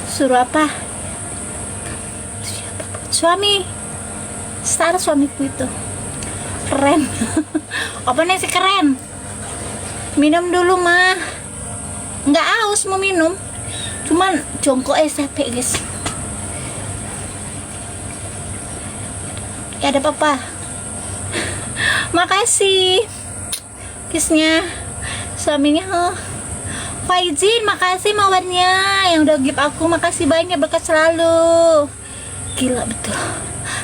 Suruh apa? Suami. Star suamiku itu. Keren. Apa nih sih keren? Minum dulu mah. Nggak haus mau minum. Cuman jongkok capek guys. Ya ada apa-apa. Makasih kisnya suaminya. Faizin, makasih mawarnya yang udah give aku, makasih banyak, berkat selalu. Gila betul.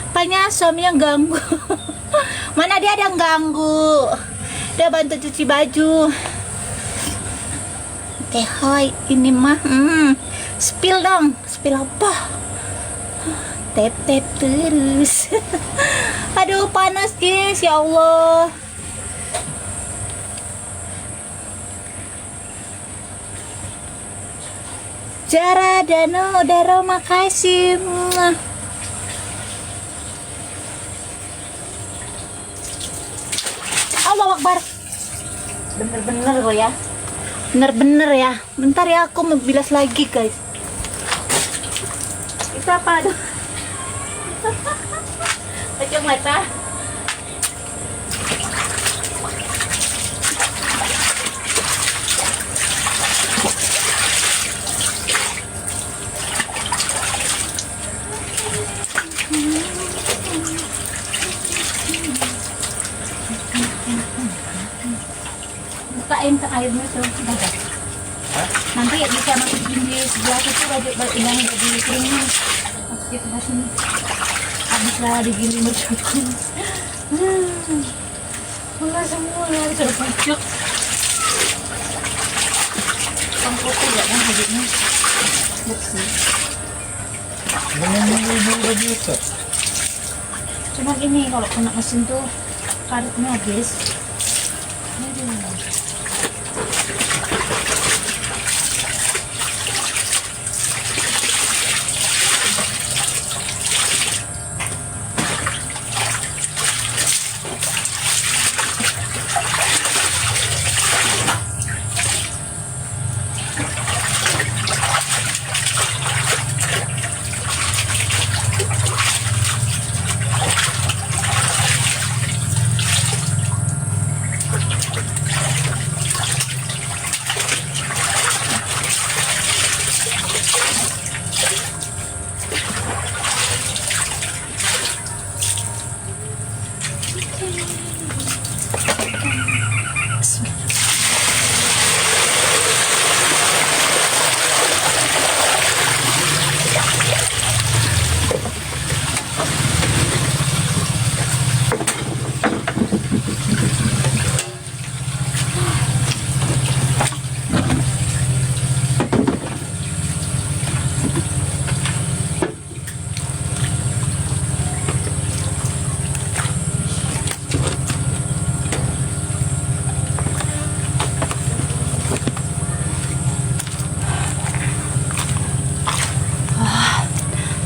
Apanya suaminya ganggu. Mana dia ada yang ganggu. Dia bantu cuci baju. Oke, hoi, ini mah spill dong. Spill apa? Tep terus. Aduh panas guys, ya Allah. Jara Dano Daro, makasih. Allah Akbar. Bener-bener kok ya. Bener-bener ya. Bentar ya, aku mau bilas lagi guys. Itu apa aduh? Pecah mata. Bukain ke airnya tuh. Nanti bisa masukin di sebelah itu baju yang jadi keringnya. Masukin ke sini. Habislah digiling bercukur. Mulai semua ya terpucuk. Pangkoto ya kan hidupnya. Bersih. Menunggu baju itu. Cuma ini kalau kena mesin tuh karetnya habis.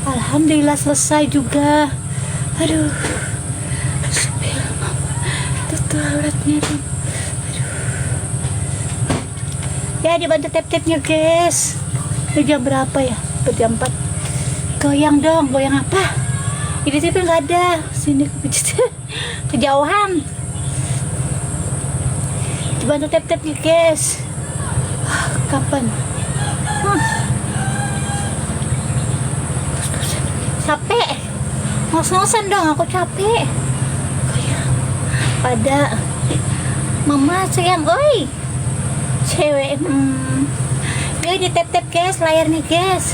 Alhamdulillah selesai juga. Aduh, tuh auratnya tuh. Aduh. Ya dibantu tap-tapnya guys. Ini jam berapa ya? Jam 4. Goyang dong, goyang apa? Ini TV nggak ada. Sini kepijit. Kejauhan. Dibantu tap-tapnya guys. Kapan? Capek, ngos-ngosan dong, aku capek. Kayak pada mama sayang, oi cewek. Yuk di tap-tap guys, layarnya guys.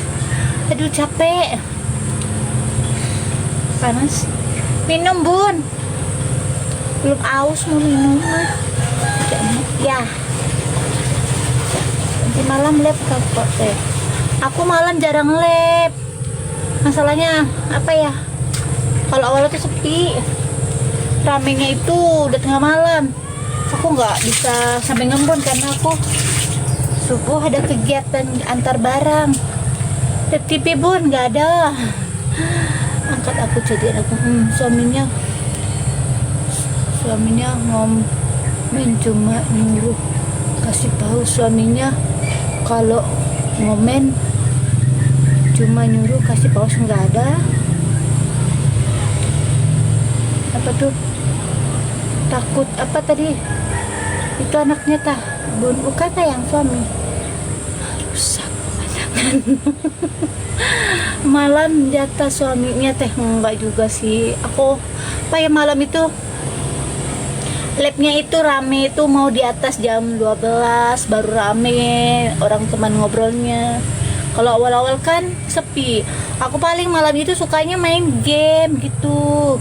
Aduh capek, panas. Minum bun, belum aus mau minum mah. Ya nanti malam lab kok deh. Aku malam jarang lab. Masalahnya apa ya, kalau awalnya tuh sepi, ramenya itu udah tengah malam, aku nggak bisa sampai ngembun karena aku subuh ada kegiatan antar barang. Ada TV bun nggak ada, angkat aku jadi aku suaminya ngomen, cuma nyuruh kasih tahu suaminya kalau ngomen cuma nyuruh kasih paus nggak ada. Apa tuh, takut apa tadi itu anaknya tah bun, bukan tah yang suami rusak malam jatah suaminya teh. Enggak juga sih aku, apa ya, malam itu labnya itu rame, itu mau di atas jam 12 baru rame orang teman ngobrolnya. Kalau awal-awal kan sepi. Aku paling malam itu sukanya main game gitu.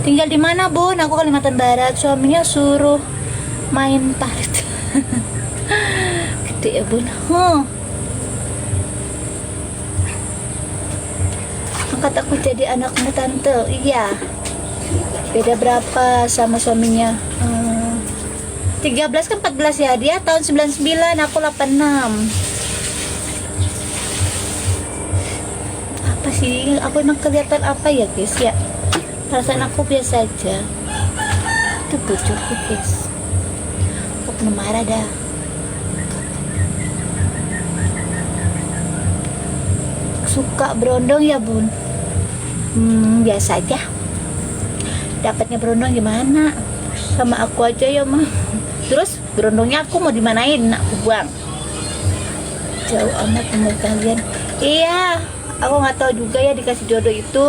Tinggal di mana bun? Aku Kalimantan Barat. Suaminya suruh main tarik. Gede ya bun. Angkat aku jadi anakmu tante. Iya. Beda berapa sama suaminya? 13 kan 14 ya. Dia tahun 99, aku 86. Apa sih? Aku emang kelihatan apa ya guys ya? Perasaan aku biasa aja. Itu bocorku guys. Aku pernah marah dah. Suka berondong ya bun? Biasa aja. Dapatnya berondong gimana? Sama aku aja ya mah. Terus berondongnya aku mau dimanain? Aku buang. Jauh amat umur kalian. Iya, aku nggak tahu juga ya dikasih jodoh itu.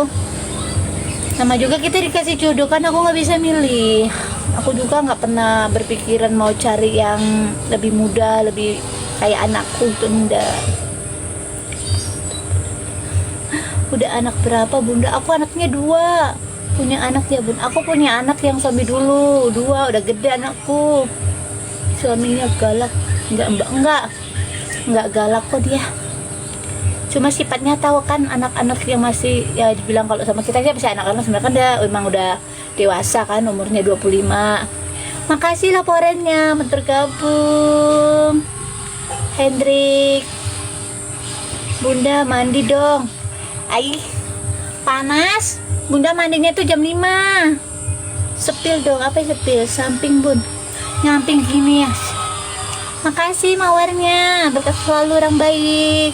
Sama juga kita dikasih jodoh kan, aku nggak bisa milih. Aku juga nggak pernah berpikiran mau cari yang lebih muda, lebih kayak anakku itu enggak. Udah anak berapa bunda? Aku anaknya 2. Punya anak ya bun? Aku punya anak yang suami dulu 2, udah gede anakku. Suaminya galak. Enggak galak kok dia. Cuma sifatnya tahu kan, anak-anak yang masih ya dibilang kalau sama kita sih masih anak-anak, sebenarnya kan dia emang udah dewasa kan, umurnya 25. Makasih laporannya bergabung Hendrik. Bunda mandi dong. Ai panas. Bunda mandinya tuh jam 5. Sepil dong. Apa yang sepil? Samping bun, nyamping gini ya. Makasih mawarnya, berkat selalu orang baik.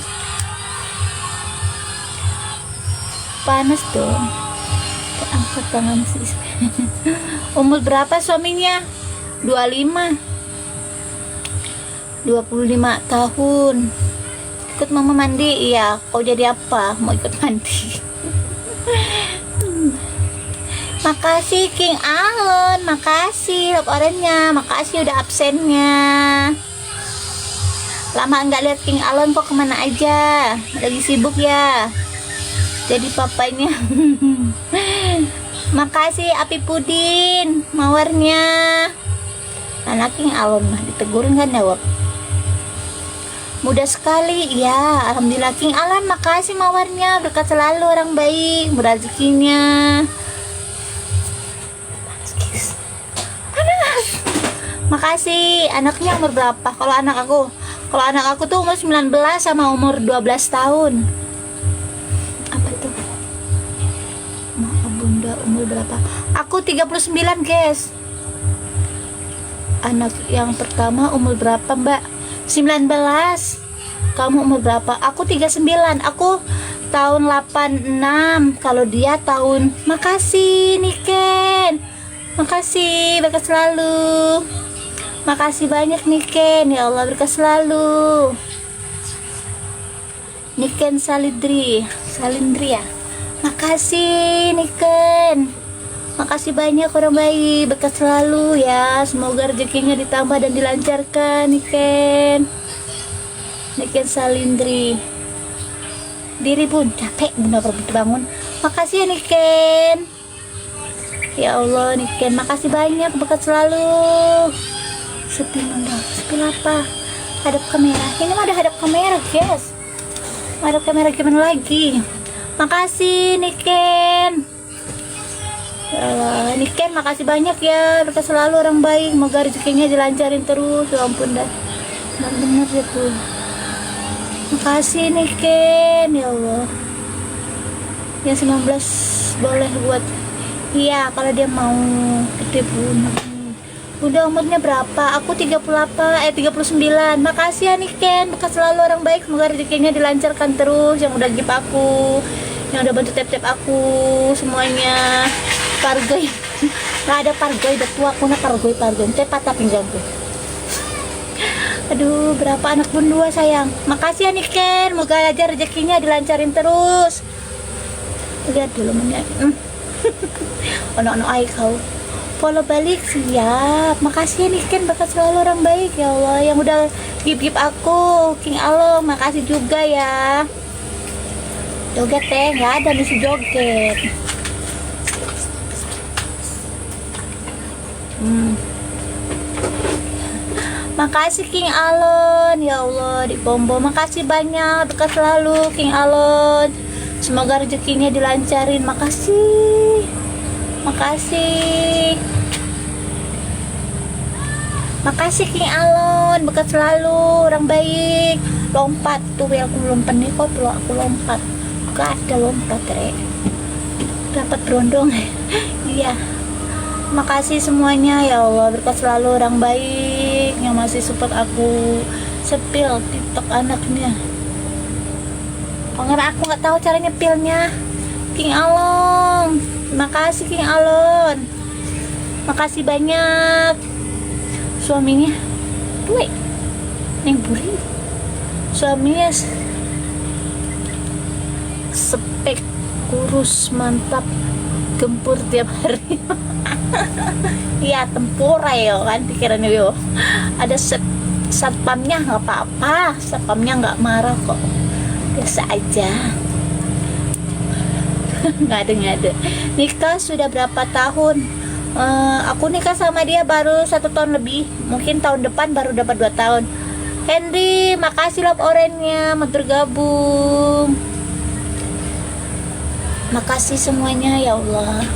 Panas dong. Angkat tangan sih. Umur berapa suaminya? 25. 25 tahun. Ikut mama mandi? Iya. Kau jadi apa? Mau ikut mandi? Makasih King Alon. Makasih laporannya. Makasih udah absennya. Lama nggak lihat King Alon kok, kemana aja? Lagi sibuk ya jadi papanya. Makasih Api Pudin mawarnya. Anak King Alon mah ditegurin kan jawab. Mudah sekali ya. Alhamdulillah King Alon, makasih mawarnya, berkat selalu orang baik, murah rezekinya. Panas. Makasih. Anaknya umur berapa? Kalau anak aku tuh umur 19 sama umur 12 tahun. Bunda umur berapa? Aku 39 guys. Anak yang pertama umur berapa mbak? 19. Kamu umur berapa? Aku 39. Aku tahun 86. Kalau dia tahun. Makasih Niken. Makasih, berkat selalu. Makasih banyak Niken. Ya Allah, berkat selalu. Niken Salindri ya. Makasih Niken. Makasih banyak orang baik, berkat selalu ya. Semoga rezekinya ditambah dan dilancarkan Niken. Niken Salindri. Diri bun, capek bunda perlu bangun. Makasih ya Niken. Ya Allah Niken, makasih banyak, berkat selalu. Sepi bunda, sepi apa? Hadap kamera. Ini mah ada hadap kamera guys. Hadap kamera gimana lagi? Makasih Niken. Ya Allah, Niken makasih banyak ya, berkat selalu orang baik, semoga rezekinya dilancarin terus. Ya ampun dah, bener ya tuh. Makasih Niken. Ya Allah, yang 19 boleh buat. Iya kalau dia mau gede pun. Udah umurnya berapa? Aku 39. Makasih ya Niken, bekas selalu orang baik. Semoga rezekinya dilancarkan terus. Yang udah give aku, yang udah bantu tap-tap aku, semuanya. Pargoy. Nggak ada pargoy, udah tua aku na pargoy. Teh patah pinggang tuh. Aduh, berapa anak pun 2 sayang. Makasih ya Niken, semoga aja rezekinya dilancarin terus. Lihat dulu menit. Ono-ono ai kau. Follow balik siap. Makasih ya Niken, bakal selalu orang baik ya Allah. Yang udah give aku, King Alo, makasih juga ya. Joget teh, nggak ada misi joget. Makasih King Alon, ya Allah di Bombo. Makasih banyak, bekas selalu King Alon. Semoga rezekinya dilancarin. Makasih. Makasih King Alon, bekas selalu orang baik. Lompat tuh ya, aku lompat nih kok, aku lompat. Gak ada lompat dapat berondong. Iya. Makasih semuanya ya Allah, berkat selalu orang baik yang masih support aku. Sepil TikTok anaknya. Karena aku nggak tahu cara nyepilnya. King Alon, makasih King Alon. Makasih banyak. Suaminya tuh neng buri. Suaminya spek, kurus, mantap, gempur tiap hari. Iya, tempura ya kan pikirannya yo. Ada satpamnya nggak apa-apa, satpamnya nggak marah kok, biasa aja. nggak ada. Nikah sudah berapa tahun? Aku nikah sama dia baru 1 tahun lebih. Mungkin tahun depan baru dapat 2 tahun. Henry, makasih love orange-nya mau bergabung. Makasih semuanya ya Allah.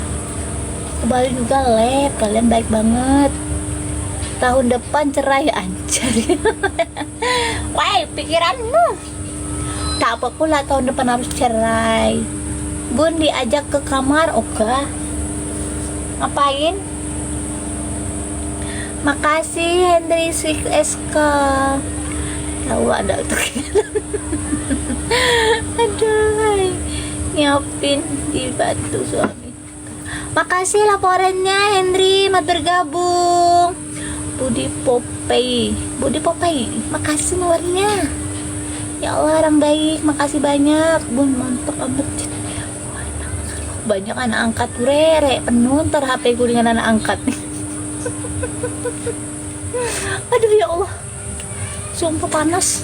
Kembali juga lep, kalian baik banget. Tahun depan cerai anjir. Wah, pikiranmu. Tak apa pula tahun depan harus cerai. Bun diajak ke kamar, oke. Ngapain? Makasih Henry SK. Tahu ada tuh. Aduh, nyapin di batu suami. Makasih laporannya Henry mau bergabung. Budi Popeye, makasih nomornya. Ya Allah orang baik, makasih banyak. Bun mantap amat. Banyak anak angkat rere penuh ntar HP gue dengan anak angkat nih. Aduh ya Allah, sumpah panas.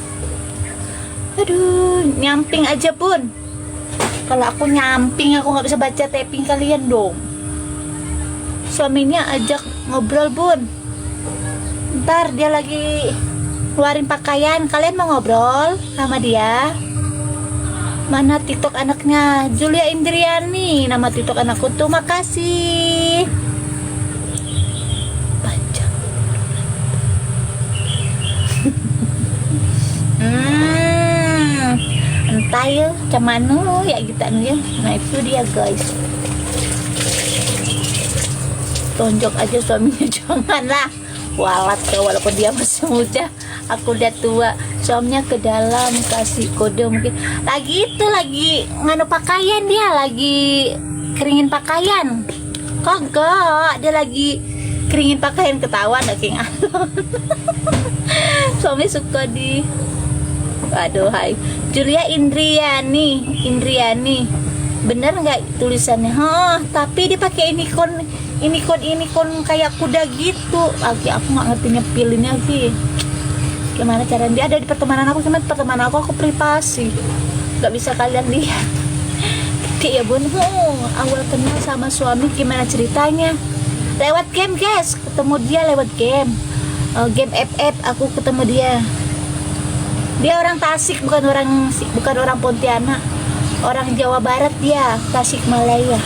Aduh, nyamping aja Bun. Kalau aku nyamping aku nggak bisa baca typing kalian dong. Suaminya ajak ngobrol Bun. Ntar dia lagi keluarin pakaian, kalian mau ngobrol sama dia? Mana TikTok anaknya? Julia Indriani nama TikTok anakku tuh. Makasih. Baca. Entah ya, cuman ya gitu ya. Nah itu dia guys. Tonjok aja suaminya janganlah. Walat walaupun dia masih muda. Aku udah tua. Suaminya ke dalam kasih kode mungkin lagi nganu pakaian, dia lagi keringin pakaian. Kagak, dia lagi keringin pakaian, ketahuan King Alon. Suami suka di aduh hai. Julia Indriani bener nggak tulisannya? Tapi dia pakai ini kon kayak kuda gitu. Lagi aku nggak ngerti nyepilinnya sih. Gimana caranya? Dia ada di pertemanan aku, cuma pertemanan aku privasi, nggak bisa kalian lihat. Ya Bun, awal kenal sama suami gimana ceritanya? Lewat game guys, ketemu dia lewat game. Game FF aku ketemu dia. Dia orang Tasik, bukan orang Pontianak, orang Jawa Barat dia, Tasik Malaya.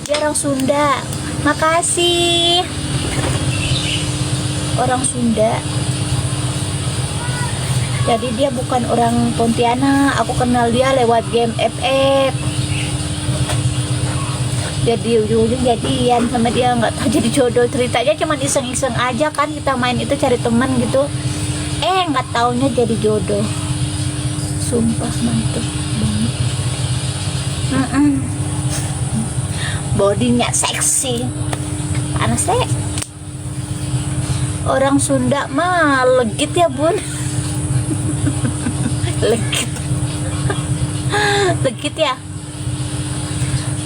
Dia orang Sunda. Makasih. Orang Sunda. Jadi dia bukan orang Pontianak. Aku kenal dia lewat game FF. jadi ujung-ujung jadian sama dia, nggak tahu jadi jodoh. Ceritanya cuma iseng-iseng aja kan, kita main itu cari teman gitu, nggak taunya jadi jodoh. Sumpah mantep banget. Bodinya seksi, panas deh. Orang Sunda mah legit ya bun. Legit. Legit ya.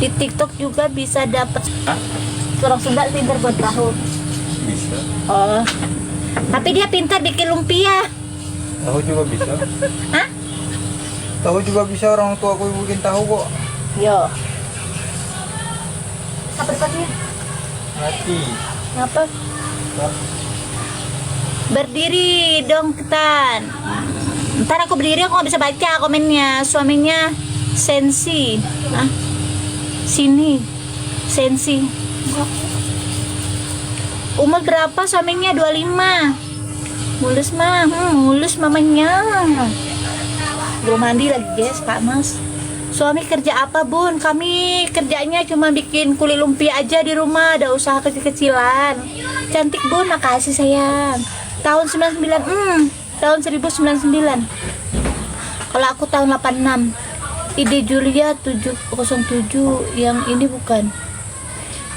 Di TikTok juga bisa dapat. Orang Sunda pintar buat tahu. Bisa. Oh. Tapi dia pintar bikin lumpia. Tahu juga bisa. Hah? Tahu juga bisa, orang tua aku bikin tahu kok. Yo. Apa tadi? Mati. Ngapa? Berdiri dong Ketan. Ntar aku berdiri, aku nggak bisa baca komennya. Suaminya Sensi. Sini Sensi. Umur berapa suaminya? 25. Mulus mah, mulus mamanya. Belum mandi lagi guys, panas. Suami kerja apa bun? Kami kerjanya cuma bikin kulit lumpia aja di rumah, ada usaha kecil-kecilan. Cantik bun, makasih sayang. Tahun 99, tahun 1099. Kalau aku tahun 86. Ide Julia 707, yang ini bukan.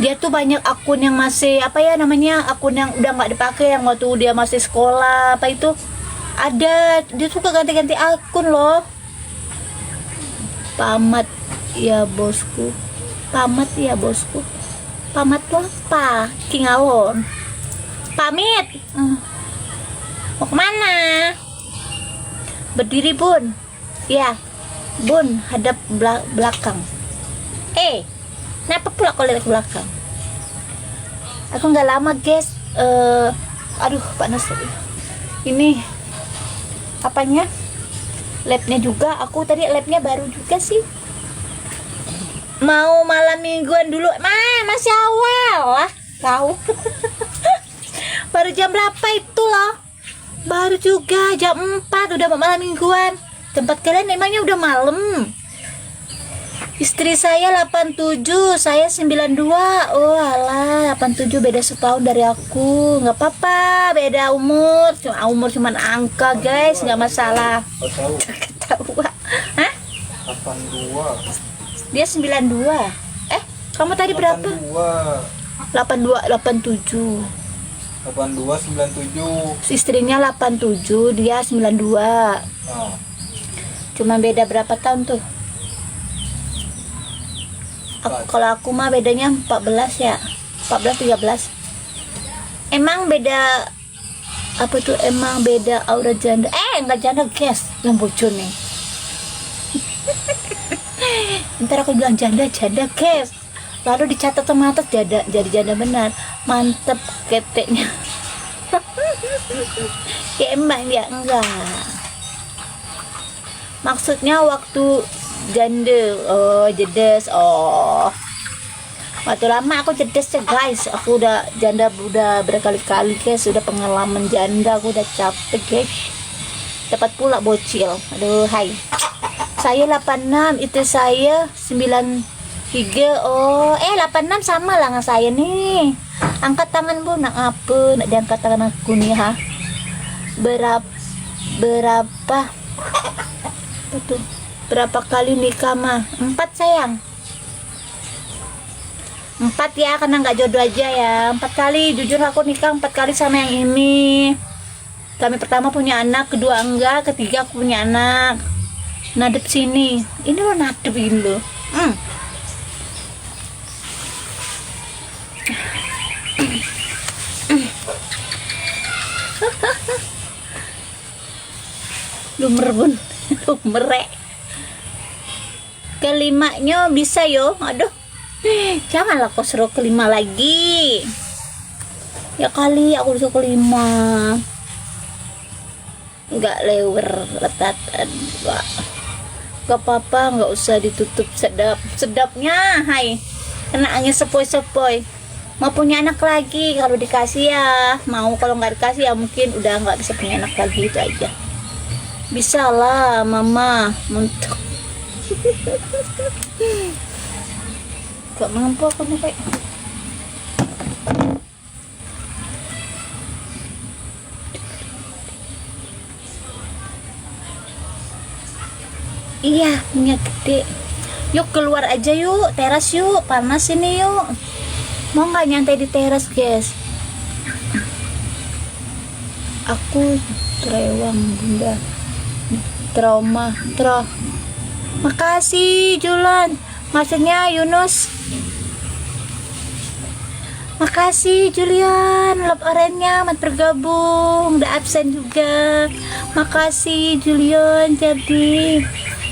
Dia tuh banyak akun yang masih apa ya namanya, akun yang udah nggak dipakai, yang waktu dia masih sekolah apa itu ada. Dia suka ganti-ganti akun loh. Pamat ya bosku, pamat ya bosku, pamat tuh apa? Kingawon. Pamit. Mau kemana? Berdiri bun. Ya. Bun, hadap belakang. Kenapa pula kau lihat ke belakang? Aku nggak lama guys. Aduh panas. Ini apanya? Labnya juga. Aku tadi labnya baru juga sih. Mau malam mingguan dulu. Masih awal lah. Tahu? Baru jam berapa itu loh? Baru juga jam 4 udah malam mingguan. Tempat kalian emangnya udah malam? Istri saya 87, saya 92. Oh alah, 87 beda setahun dari aku. Nggak apa-apa, beda umur. Umur cuman angka guys, nggak masalah. Tahu. Hah? 82. Dia 92. Kamu tadi berapa? 82, 87. 82, 97. Istrinya 87, dia 92. Cuma beda berapa tahun tuh? Kalau aku mah bedanya 14 ya. 14 13. Emang beda apa tuh? Emang beda aura janda. Enggak janda, guys. Yang bocor nih. Ntar aku bilang janda, guys. Lalu dicatat sama atas jadi janda benar. Mantep keteknya. Ya emang ya enggak. Maksudnya waktu janda, jedes, waktu lama aku jedes ya guys. Aku udah janda udah berkali-kali guys, udah pengalaman janda, aku udah capek guys. Dapat pula bocil. Aduh, hai. Saya 86, itu saya 93. 86 sama lah dengan saya nih. Angkat tangan bu, nak apa? Nak diangkat tangan aku nih ha. Berapa? Betul. Berapa kali nikah mah? 4 sayang. 4 ya, karena nggak jodoh aja ya. 4 kali, jujur aku nikah 4 kali sama yang ini. Kami pertama punya anak, kedua enggak, ketiga aku punya anak. Nadep sini. Ini lo nadep ini lo. Lumer bun. Lumerek. Kelimanya bisa yo. Aduh, janganlah kau suruh kelima lagi ya kali. Aku suruh kelima, nggak lewer letatan. Nggak apa-apa, nggak usah ditutup. Sedapnya hai, kena angin sepoi-sepoi. Mau punya anak lagi kalau dikasih ya mau, kalau nggak dikasih ya mungkin udah nggak bisa punya anak lagi. Itu aja. Bisa lah mama, mentok. Gak mampu aku nih, Rek. Iya, minyak gede. Yuk keluar aja yuk, teras yuk, panas ini yuk. Mau nggak nyantai di teras, guys? Aku rewang bunda, trauma. Makasih Julan, maksudnya Yunus. Makasih Julian, love orange-nya amat bergabung, udah absen juga. Makasih Julian, jadi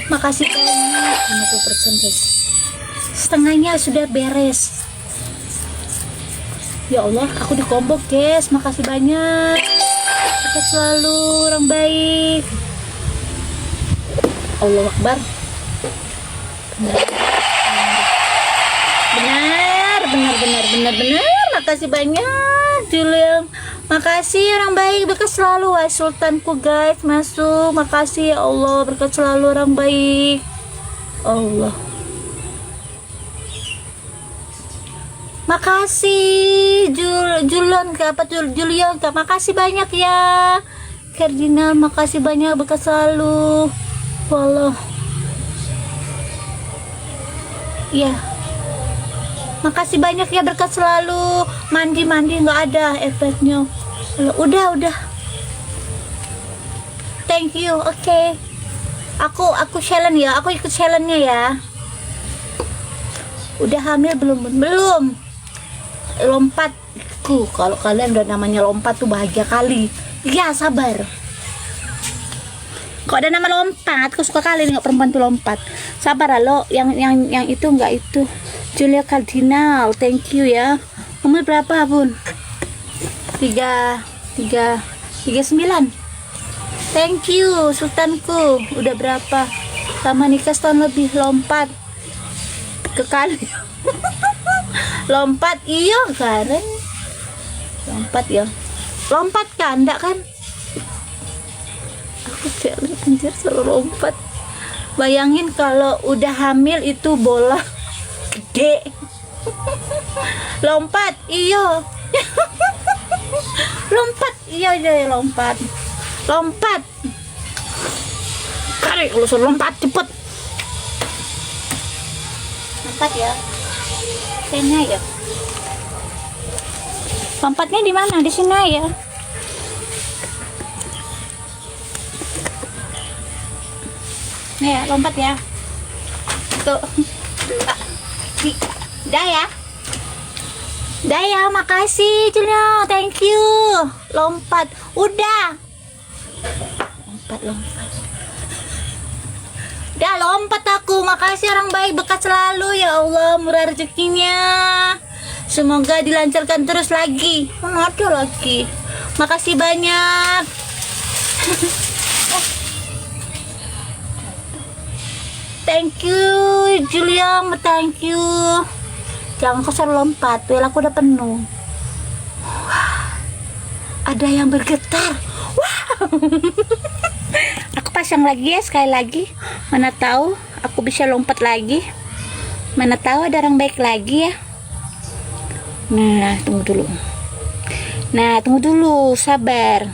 makasih banyak. 50% guys, setengahnya sudah beres. Ya Allah, aku di combo guys, makasih banyak. Kita selalu orang baik. Allah Akbar. Benar. Makasih banyak Julian. Makasih orang baik, berkat selalu wahai sultanku guys. Masuk, makasih ya Allah, berkat selalu orang baik. Allah. Makasih Julian Kak, makasih banyak ya. Kardinal, makasih banyak, berkat selalu. Wallah. Ya. Makasih banyak ya, berkat selalu. Mandi nggak ada efeknya. Udah. Thank you. Oke. Aku challenge ya. Aku ikut challenge-nya ya. Udah hamil belum? Lompatku. Kalau kalian udah namanya lompat tuh bahagia kali. Ya, sabar. Kok ada nama lompat? Aku suka kali nggak perempuan tuh lompat. Sabar lo, yang itu nggak itu. Julia Cardinal, thank you ya. Umur berapa bun? 39. Thank you sultanku. Udah berapa? Sama nikah setahun lebih. Lompat ke kali. Lompat iya karen. Lompat ya. Lompat kan, enggak kan? Aku challenge anjir selalu lompat. Bayangin kalau udah hamil itu bola gede. Lompat iyo. Lompat kali kalau suruh lompat cepet. Lompat ya, kayaknya ya. Lompatnya di mana? Di sini ya. Nih ya, lompat ya. Tuh. Daya, makasih Julia, thank you. Lompat, udah. Lompat. Udah lompat aku, makasih orang baik, berkat selalu ya Allah, murah rezekinya. Semoga dilancarkan terus lagi. Ada lagi. Makasih banyak. Thank you Julia, thank you. Jangan kau selalu lompat, well aku udah penuh. Ada yang bergetar. Aku pasang lagi ya, sekali lagi. Mana tahu aku bisa lompat lagi. Mana tahu ada orang baik lagi ya. Nah, tunggu dulu, sabar.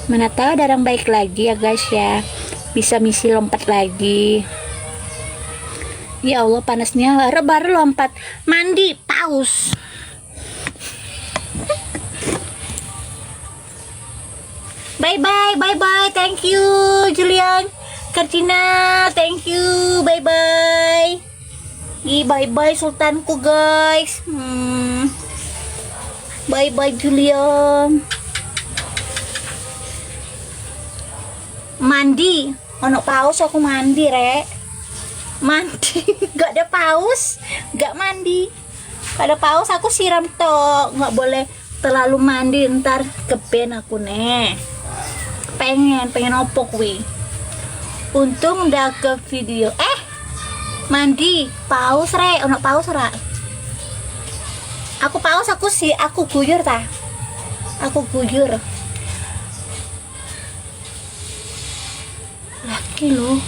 Mana tahu ada orang baik lagi ya guys ya. Bisa misi lompat lagi. Ya Allah panasnya, baru lompat. Mandi, paus. Bye-bye. Thank you Julian. Kartina, thank you. Bye-bye. Bye-bye sultanku guys. Bye-bye Julian. Mandi, ono paus aku mandi rek. Mandi, gak ada paus, gak mandi. Pada paus aku siram tok, nggak boleh terlalu mandi, ntar keben aku nih. Pengen opo kuwi. Untung udah ke video. Mandi, paus rek, ono paus ora? Aku paus, aku guyur ta. Aku guyur. Laki lo.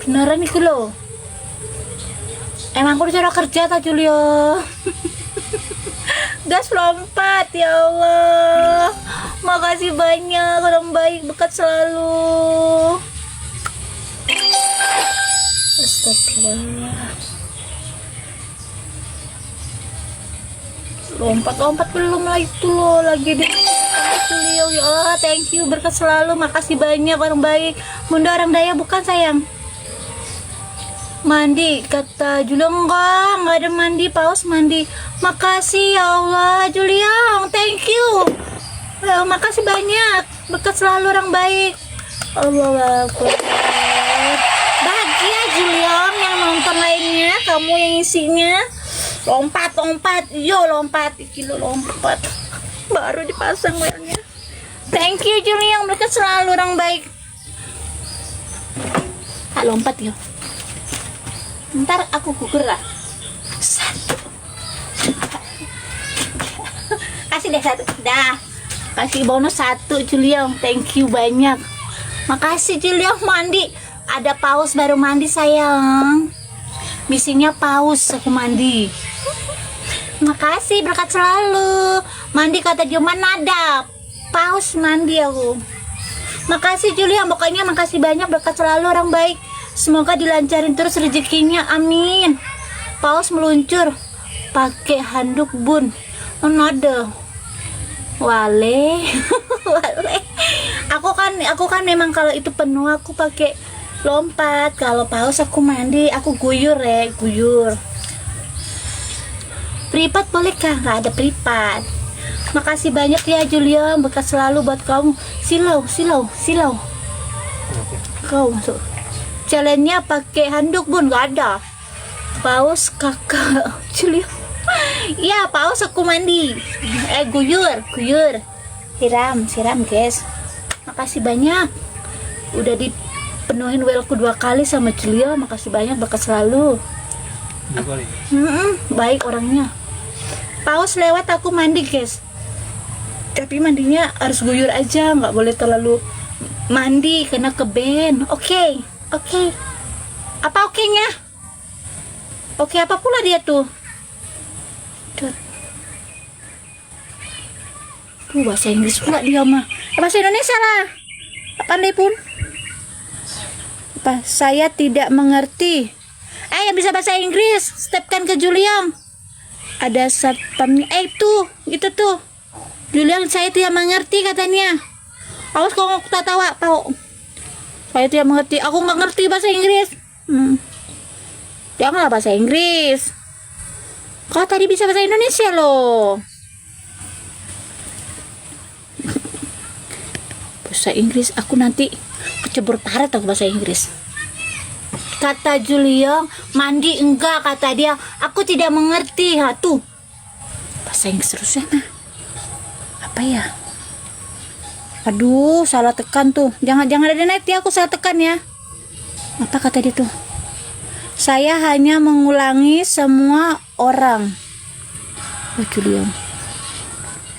Beneran iku lho. Emang aku disuruh kerja tak Julio? Gas lompat ya Allah. Makasih banyak, orang baik, berkat selalu. Astagfirullah. Lompat-lompat belum lah itu loh, lagi di Julio. Ya Allah, thank you, berkat selalu, makasih banyak, orang baik. Bunda orang daya bukan sayang? Mandi, kata Juliang, enggak ada mandi, paus mandi. Makasih ya Allah, Juliang, thank you. Makasih banyak, berkat selalu, orang baik. Allah Akbar. Bahagia Juliang, yang nonton lainnya, kamu yang isinya. Lompat, yo lompat, kilo lompat. Baru dipasang wellnya. Thank you Juliang, berkat selalu, orang baik. Tak lompat yo. Ntar aku gugur lah. Satu. Kasih deh satu. Dah. Kasih bonus satu Juliang. Thank you banyak. Makasih Juliang, mandi. Ada paus baru mandi sayang. Misinya paus aku mandi. Makasih, berkat selalu. Mandi kata dia mana ada. Paus mandi aku. Makasih Juliang, pokoknya makasih banyak, berkat selalu, orang baik. Semoga dilancarin terus rezekinya, amin. Paus meluncur pakai handuk bun. Nada. Wale. Wale. Aku kan memang kalau itu penuh aku pakai lompat. Kalau paus aku mandi, aku guyur guyur. Pripat bolehkah? Nggak ada pripat. Makasih banyak ya Julia, bekas selalu buat kamu. Silau. Kau masuk. Challenge-nya pakai handuk bun, nggak ada. Paus kakak Julia. Iya, paus aku mandi. Guyur. Siram guys. Makasih banyak. Udah dipenuhin wellku 2 kali sama Julia. Makasih banyak, bekas selalu. Baik orangnya. Paus lewat aku mandi guys. Tapi mandinya harus guyur aja, nggak boleh terlalu mandi karena keben. Oke. Apa oke-nya? Oke apa pula dia tuh? Tuh bahasa Inggris pula dia mah. Bahasa Indonesia lah. Pandai pun. Apa? Saya tidak mengerti. Yang bisa bahasa Inggris, stepkan ke Juliang. Ada satpamnya. Itu tuh. Juliang, saya tidak mengerti katanya. Awas kalau aku tak tahu apa. Saya tidak mengerti. Aku nggak ngerti bahasa Inggris. Janganlah bahasa Inggris. Kau tadi bisa bahasa Indonesia loh. Bahasa Inggris aku nanti kecebur taret aku bahasa Inggris. Kata Juliang, mandi enggak, kata dia. Aku tidak mengerti. Tuh. Bahasa Inggris terusnya mah. Apa ya? Aduh, salah tekan tuh. Jangan ada naik ya, aku salah tekan ya. Apa kata dia tuh? Saya hanya mengulangi semua orang. Juliang.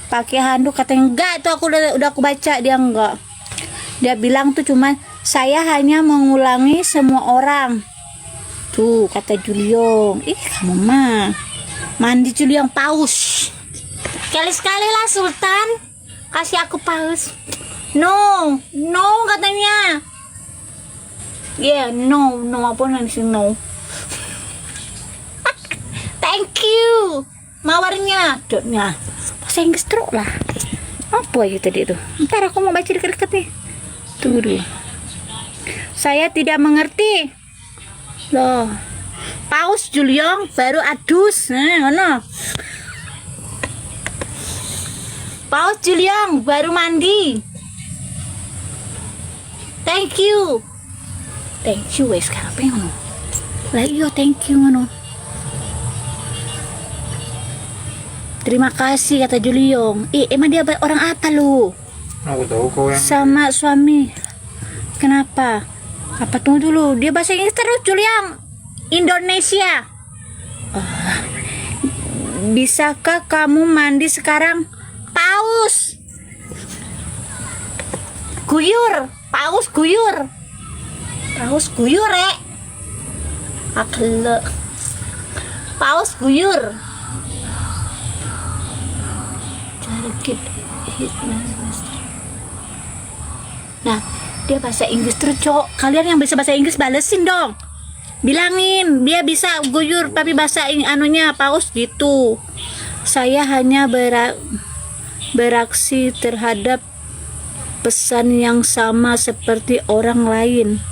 Pakai handuk katanya enggak, tuh aku udah aku baca, dia enggak. Dia bilang tuh cuman saya hanya mengulangi semua orang. Tuh kata Juliang. Kamu mah mandi Juliang paus. Sekali lah Sultan kasih aku paus. No katanya. No apa nanti no. Thank you. Mawarnya, dotnya. Bahasa Inggris terus lah. Apa itu tadi tuh? Ntar aku mau baca deket-deket nih. Tunggu dulu. Saya tidak mengerti. Loh. Paus Juliang baru adus. Mana? Paus Juliang baru mandi. Thank you wes apa yang ngono? Lah iya thank you ngono. Terima kasih kata Juliang. Emang dia orang apa lu? Aku tahu kau yang sama suami. Kenapa? Apa tunggu dulu? Dia bahasa Inggris terus Juliang. Indonesia. Bisakah kamu mandi sekarang? Paus guyur. Akle. Paus guyur. Jarkit hitman. Nah, dia bahasa Inggris terus, Cok. Kalian yang bisa bahasa Inggris balesin dong. Bilangin dia bisa guyur tapi bahasa anunya paus gitu. Saya hanya beraksi terhadap pesan yang sama seperti orang lain.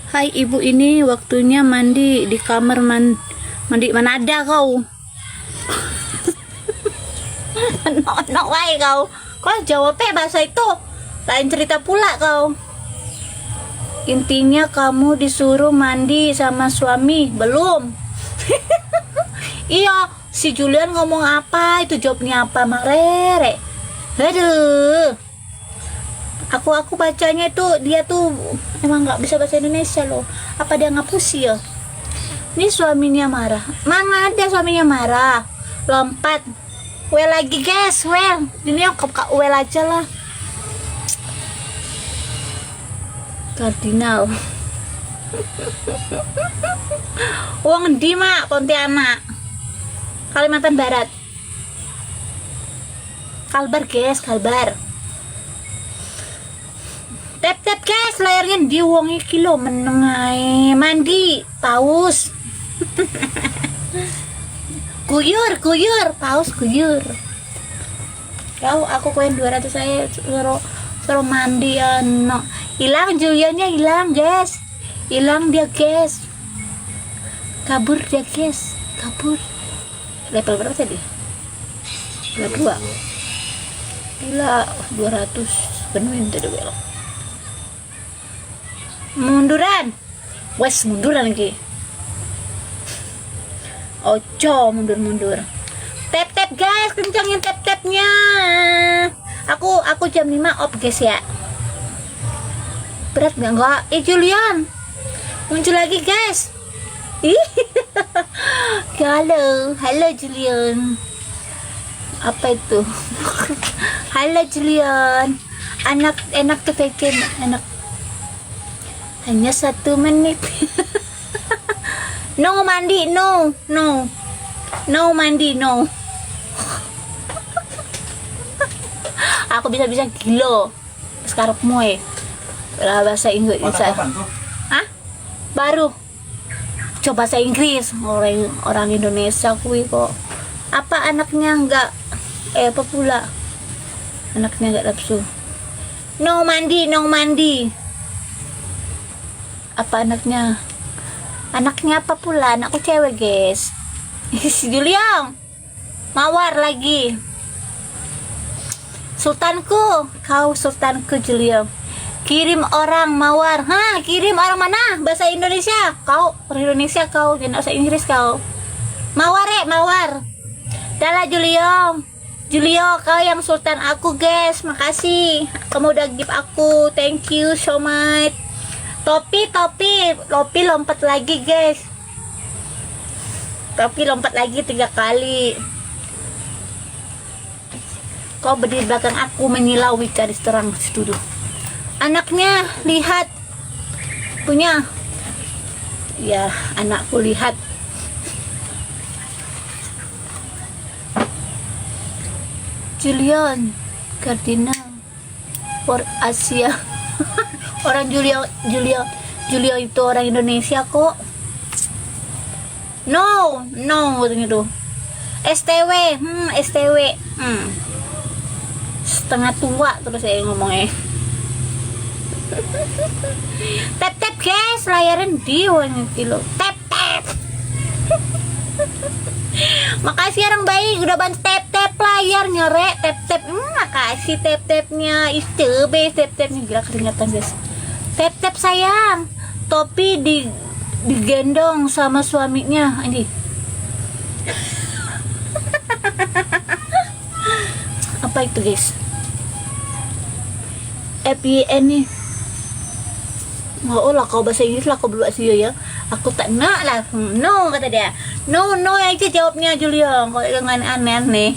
Hai ibu, ini waktunya mandi di kamar mandi. Mana ada kau? no, why kau jawabnya bahasa itu lain cerita pula kau. Intinya kamu disuruh mandi sama suami belum? Iya, si Julian ngomong apa itu, jawabnya apa, Marere? Aduh, aku bacanya itu dia tuh emang nggak bisa bahasa Indonesia loh. Apa dia ngapus ya? Ini suaminya marah. Mana ada suaminya marah? Lompat. Well lagi guys, well ini yang kak well aja lah. Kardinal. Uang di mak Pontianak, Kalimantan Barat. Kalbar guys, Kalbar. Tap guys, layarnya di uangnya kilo menengai mandi paus. Guyur, paus guyur. Kau aku koin 200 saya suruh mandi ya no. Hilang Juliannya, hilang guys. Hilang dia guys. Kabur dia guys. Kabur. Level berapa tadi? Level 2. Gila, 200 penuhin tadi belok. Munduran. Wes munduran lagi. Ojo mundur. Tap guys, kencangin tap-tapnya. Aku jam 5 off guys ya. Berat enggak? Julian muncul lagi guys. Halo Julian. Apa itu? Halo Julian. Enak tuh bikin enak. Hanya 1 menit. No mandi, no mandi, no. Aku bisa gilo. Sekarang moe. Lah bahasa Inggris. Hah? Baru. Coba bahasa Inggris. Orang Indonesia kui kok. Apa anaknya enggak apa pula? Anaknya enggak nafsu. No mandi. Apa anaknya? Anaknya apa pula? Anakku cewek guys. Si Julian mawar lagi. Sultanku Julian. Kirim orang mawar. Kirim orang mana? Bahasa Indonesia. Kau orang Indonesia kau, jangan bahasa Inggris kau. Mawar. Dahlah Julian, kau yang sultan aku guys. Makasih. Kamu udah give aku. Thank you so much. Topi lompat lagi guys. Topi lompat lagi 3 kali. Kau berdiri belakang aku menyilau cari terang situ. Anaknya lihat punya. Ya, anakku lihat. Julian Kardinal for Asia. Orang Julia itu orang Indonesia kok. No katanya tuh. STW. Setengah tua terus saya ngomongnya. Tap guys, layaran di 1 kilo. Tap. Makasih orang baik udah bantu tap layarnya rek. Tap. Makasih tap-tapnya. Istebe tap-tapnya gila keringatan guys. Tap sayang. Topi digendong sama suaminya ini. Apa itu guys? FYN nih. Oh lah kau bahasa Inggris lah kau berdua sih ya. Aku tak nak lah. No kata dia. No aja jawabnya Julian. Kalau dengan aneh-aneh.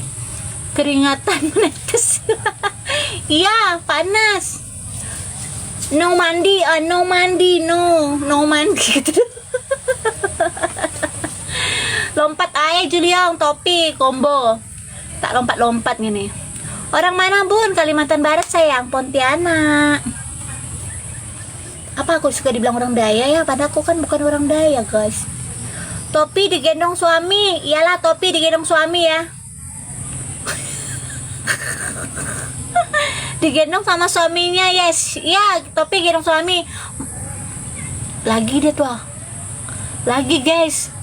Keringatan menetes. Iya panas. No mandi, no mandi, no mandi gitu. Lompat aja Juliang, topi combo. Tak lompat-lompat gini. Orang mana bun? Kalimantan Barat sayang, Pontianak. Apa aku suka dibilang orang Daya ya? Padahal aku kan bukan orang Daya guys. Topi digendong suami. Iyalah topi digendong suami ya. Digendong sama suaminya, yes. Ya, topi gendong suami. Lagi dia tuh. Lagi guys.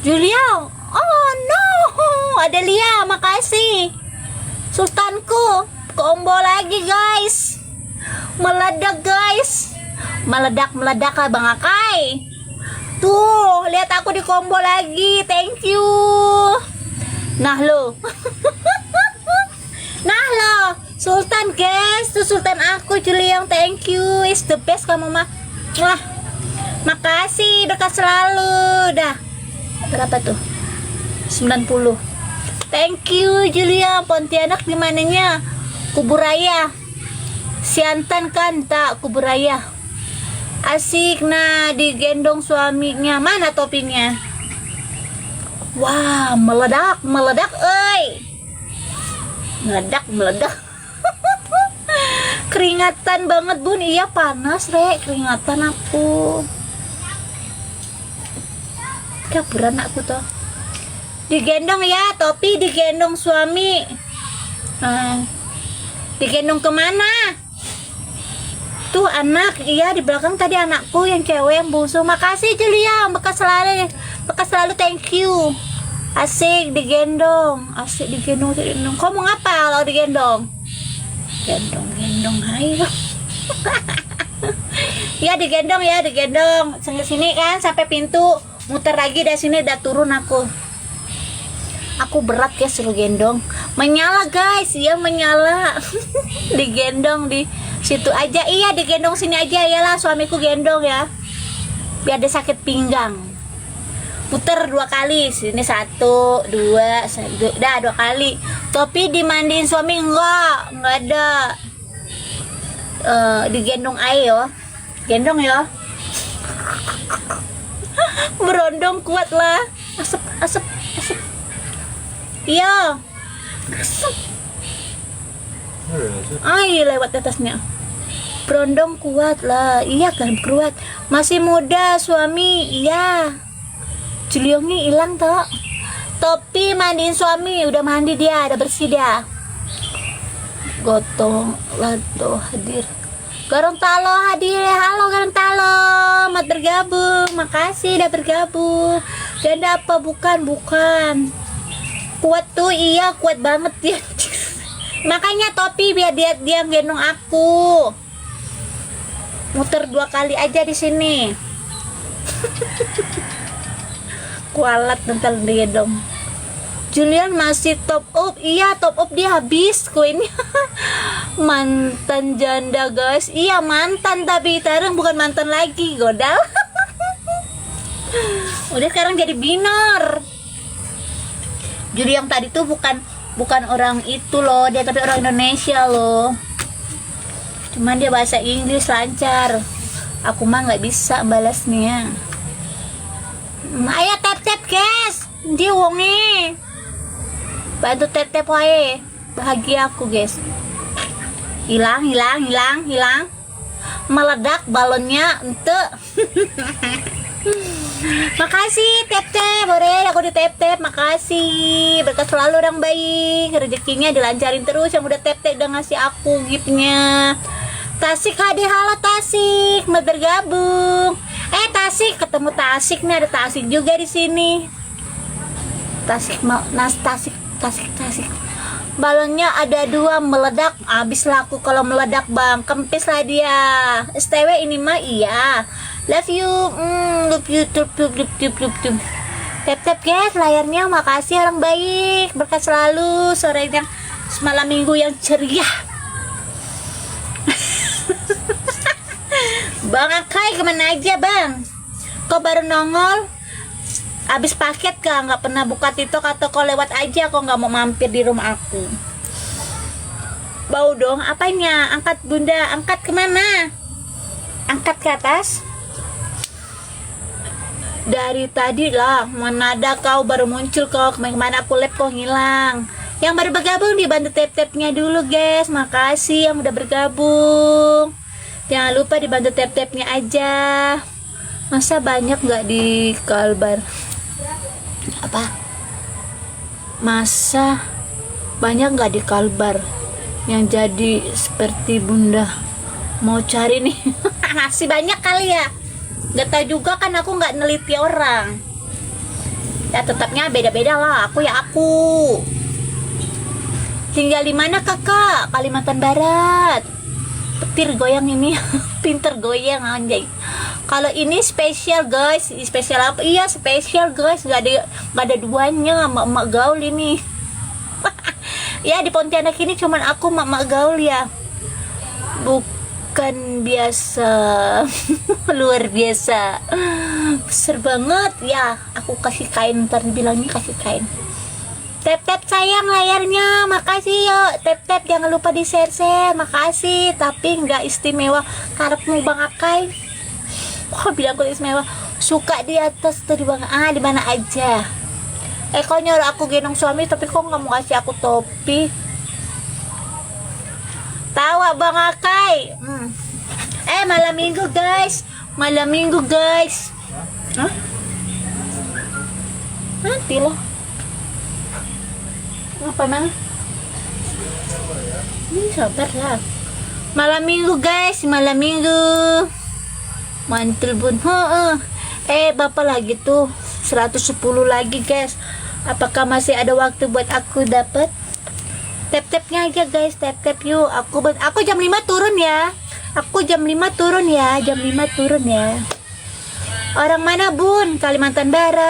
Julia. Oh no. Ada Lia, makasih. Sultanku. Combo lagi guys. Meledak guys. Meledak lah Bang Akai. Tuh, lihat aku di combo lagi. Thank you. Nah lo. Nah lo, Sultan guys, tuh Sultan aku Juliang, thank you, is the best kamu mah. Wah, makasih, dekat selalu. Dah, berapa tuh? 90. Thank you Juliang. Pontianak di mananya? Kuburaya. Siantan kan tak Kuburaya. Asik, nah digendong suaminya. Mana topinya? Wah, meledak, oi. Meledak. Keringatan banget bun. Iya panas rek, keringatan aku. Kaburan aku tuh. Digendong ya, topi digendong suami. Digendong kemana? Tuh anak, iya di belakang tadi anakku yang cewek yang bungsu. Makasih Julia, bekas selalu thank you. Asik digendong, Kau mau ngapa kalau digendong? Gendong, ayo. Ya digendong. Sampai sini kan, sampai pintu, muter lagi dari sini, udah turun aku. Aku berat ya suruh gendong. Menyala guys, iya menyala. Digendong di situ aja, iya digendong sini aja, iyalah suamiku gendong ya. Biar dia sakit pinggang. Puter 2 kali, sini 1, 2, dah 2 kali. Topi dimandiin suami enggak ada. Digendong ayo, gendong ya. Berondong kuat lah. Asap. Iya. Asap. Ay, lewat atasnya. Berondong kuat lah. Iya kan kuat. Masih muda suami, iya. Juliongnya hilang toh. Topi mandiin suami, udah mandi dia, udah bersih dia. Gotong lado hadir. Gorontalo hadir. Halo Gorontalo, mat bergabung. Makasih udah bergabung. Ganda apa bukan? Kuat tuh, iya kuat banget dia. Makanya topi biar dia gendong aku. Muter 2 kali aja di sini. Kualat ntar digendong. Julian masih top up. Iya top up, dia habis koinnya. Mantan janda guys. Iya mantan, tapi sekarang bukan mantan lagi, godal. Udah sekarang jadi binor. Jadi yang tadi tuh bukan orang itu loh, dia tapi orang Indonesia loh. Cuman dia bahasa Inggris lancar. Aku mah nggak bisa balasnya. Ayo tap guys, dia wonge. Bantu tap wae. Bahagia aku guys. Hilang. Meledak balonnya ente. Makasih tap boleh aku di tap. Makasih, berkat selalu orang baik, rezekinya dilancarin terus. Yang udah tap udah ngasih aku giftnya. Tasik hadir, halo Tasik, mau bergabung. Tasik, ketemu Tasik nih, ada Tasik juga di sini. Tasik. Balonnya ada 2 meledak, habis laku kalau meledak bang, kempis lah dia. STW ini mah iya. Love you, love you. Tap guys layarnya, makasih orang baik, berkat selalu sore yang semalam minggu yang ceria. Bang Akai kemana aja bang? Kok baru nongol? Abis paket kah? Nggak pernah buka TikTok atau kok lewat aja? Kok nggak mau mampir di rumah aku? Bau dong, apanya? Angkat bunda, angkat kemana? Angkat ke atas. Dari tadi lah, mana ada kau baru muncul kau, kemana aku lab kau hilang. Yang baru bergabung dibantu tap-tapnya dulu guys, makasih yang udah bergabung. Jangan lupa dibantu tap-tapnya aja. Masa banyak nggak di Kalbar? Apa? Masa banyak nggak di Kalbar yang jadi seperti bunda? Mau cari nih. Masih banyak kali ya, nggak tahu juga kan, aku nggak neliti orang ya, tetapnya beda-beda lah. Aku ya aku. Tinggal di mana kakak? Kalimantan Barat. Petir goyang ini. Pinter goyang anjay. Kalau ini spesial guys. Spesial apa? Iya spesial guys, nggak ada duanya. Mak gaul ini. Ya di Pontianak ini cuman aku mak gaul ya, bukan biasa. Luar biasa, besar banget ya. Aku kasih kain, ntar dibilangnya kasih kain. Tap sayang layarnya, makasih yuk. Tap jangan lupa di share, makasih. Tapi nggak istimewa karepmu Bang Akai. Kok bilang aku istimewa? Suka di atas tadi Bang. Di mana aja. Kau nyuruh aku gendong suami, tapi kok nggak mau kasih aku topi? Tawa Bang Akai. Malam minggu guys. Hah? Nanti loh. Apa mana? Ini sabar lah. Malam minggu guys, malam minggu. Mantul bun. Bapak lagi tuh 110 lagi guys. Apakah masih ada waktu buat aku dapat? Tap-tapnya aja guys, tap yuk. Aku jam 5 turun ya. Jam 5 turun ya. Orang mana bun? Kalimantan Barat.